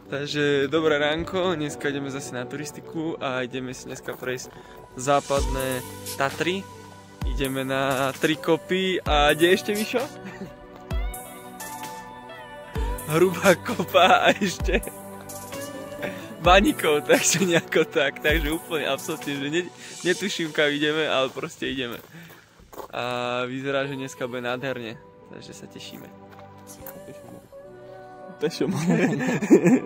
Takže dobré ránko, dneska ideme zase na turistiku a ideme si dneska prejsť západné Tatry. Ideme na 3 kopy a kde ešte, Mišo? Hrubá kopa a ešte Baníkov, takže nejako tak, takže úplne absolútne, že netuším kam ideme, ale proste ideme. A vyzerá, že dneska bude nádherne, takže sa tešíme. Pešo môže.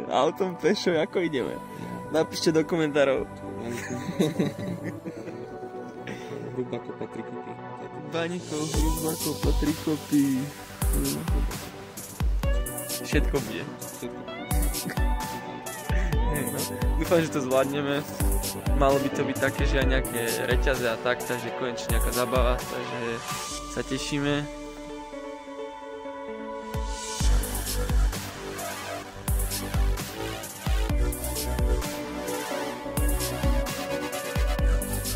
Autom pešo, ako ideme? Napíšte do komentárov. Hrubá kopa 3 kopy. Baníkov, hrubá kopa 3 kopy. Všetko bude. No. Dúfam, že to zvládneme. Malo by to byť také, že aj nejaké reťaze a tak, takže konečne nejaká zabava, takže sa tešíme.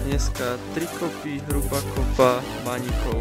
Dneska 3 kopy, hrubá kopa, Baníkov.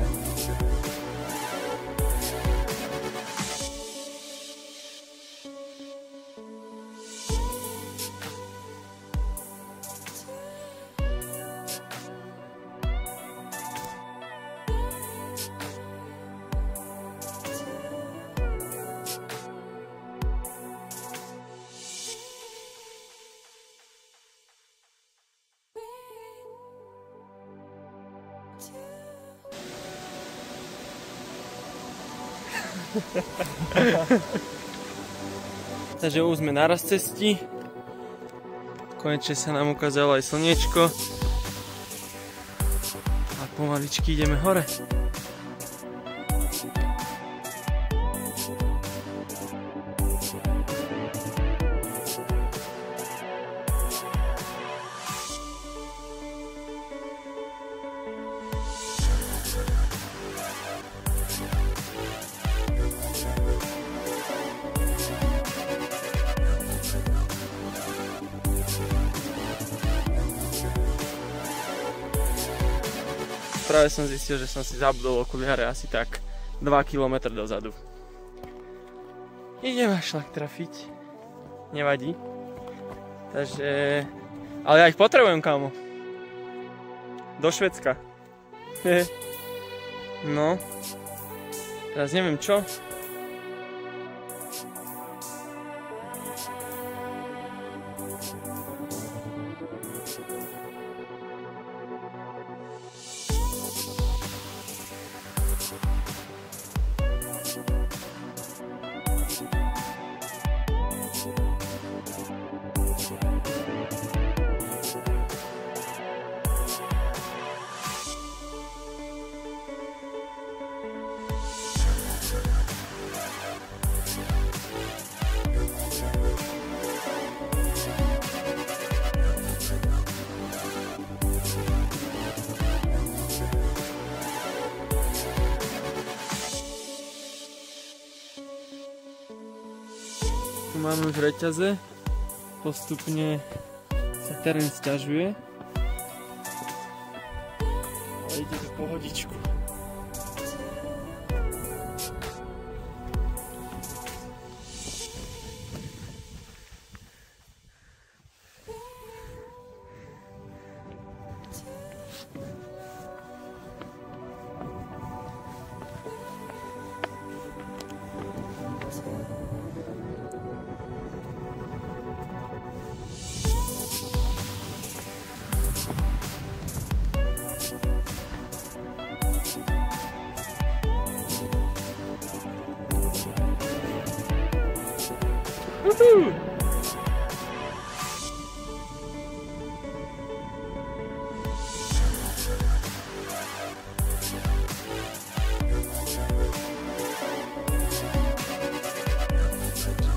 Takže už sme naraz cesti. Konečne sa nám ukázalo aj slniečko. A pomaličky ideme hore. Práve som zistil, že som si zabudol okuliare asi tak 2 km dozadu. Idem až šlak trafiť. Nevadí. Takže... Ale ja ich potrebujem, kámo. Do Švédska. No. Teraz neviem čo. Tu máme už reťaze, postupne sa terén sťažuje, ale ide to pohodičku.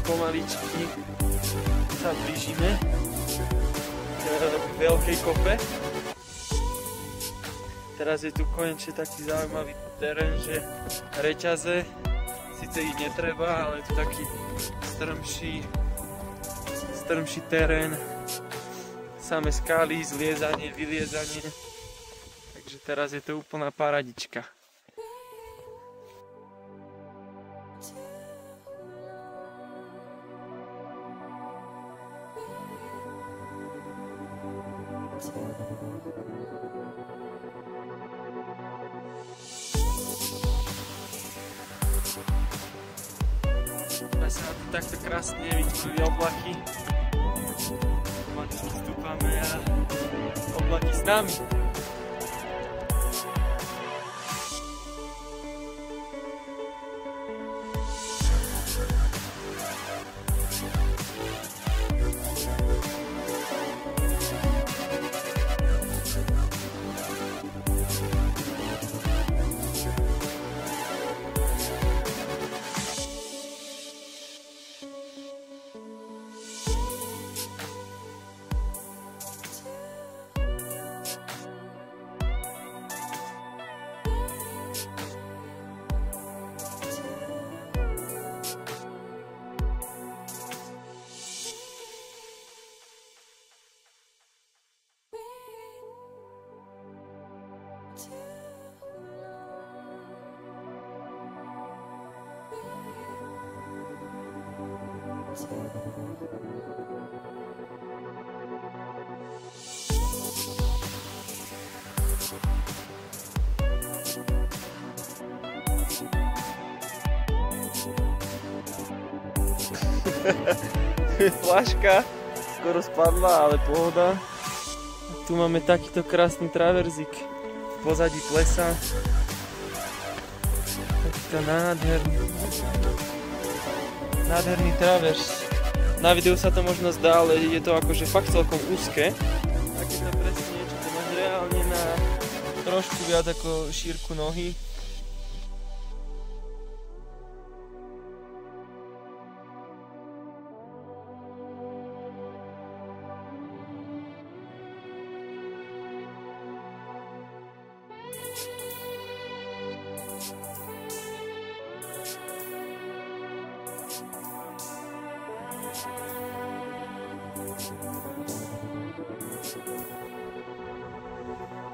Pomaličky sa blížime k veľkej kope. Teraz je tu konečne taký zaujímavý terén, že reťaze, síce ich netreba, ale je tu taký strmší terén, samé skály, zliezanie, vyliezanie, takže teraz je to úplná paradička. Máme sa tu takto krásne vytvorili oblaky. Pomaličky stúpame a oblaky s nami. Flaška skoro spadla, ale pohoda. A tu máme takýto krásny traverzík v pozadí plesa. Takýto nádherný travers. Na videu sa to možno zdá, ale je to akože fakt celkom úzke. Tak je to presne niečo, to máš reálne na trošku viac ako šírku nohy.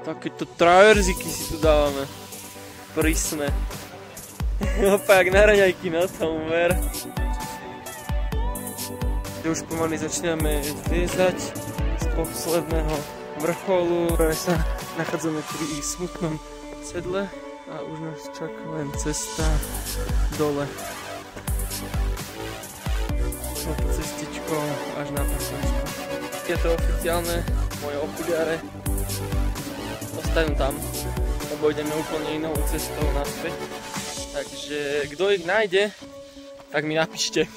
Takéto traverziky si tu dávame. Prísne. Opak na raňajky na tom, ver. Už pomaly začíname zliezať z posledného vrcholu. Práve sa nachádzame pri smutnom sedle a už nás čaká len cesta dole. Touto cestičkou až na parkovisko. Je to oficiálne, moje okuliare ostanú tam, lebo ideme úplne inou cestou naspäť. Takže kto ich nájde, tak mi napíšte.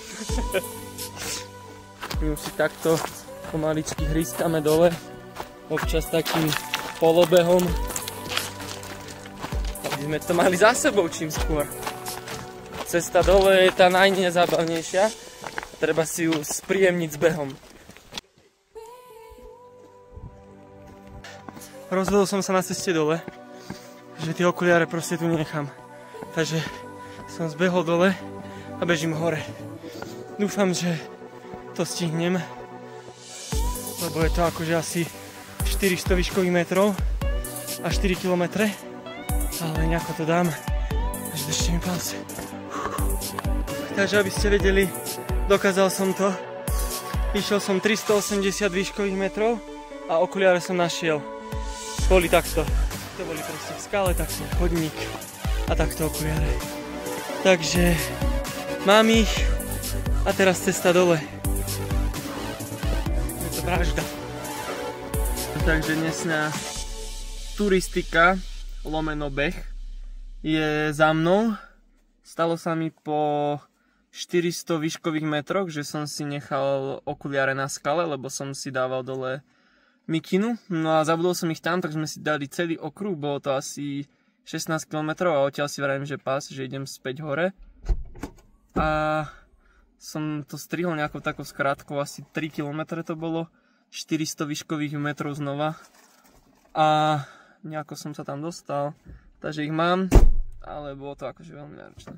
My už si takto pomaličky hrískame dole, občas takým polobehom. Aby sme to mali za sebou čím skôr. Cesta dole je tá najnezábavnejšia, treba si ju spríjemniť s behom. Rozhodol som sa na ceste dole, že tie okuliare proste tu nechám. Takže som zbehol dole a bežím hore. Dúfam, že to stihnem, lebo je to akože asi 400 výškových metrov a 4 km, ale nejako to dám, až držte mi palce. Takže aby ste vedeli, dokázal som to. Išiel som 380 výškových metrov a okuliare som našiel. Boli takto. To boli proste v skale, takto chodník a takto okuliare. Takže mám ich a teraz cesta dole. Je to vražda. Takže dnesná turistika lomeno beh je za mnou. Stalo sa mi po 400 výškových metroch, že som si nechal okuliare na skale, lebo som si dával dole mikinu. No a zabudol som ich tam, tak sme si dali celý okruh, bolo to asi 16 km a odtiaľ si vravím, že pas, že idem späť hore. A som to strihol nejakou takou skrátkou, asi 3 km to bolo, 400 výškových metrov znova. A nejako som sa tam dostal, takže ich mám, ale bolo to akože veľmi náročné.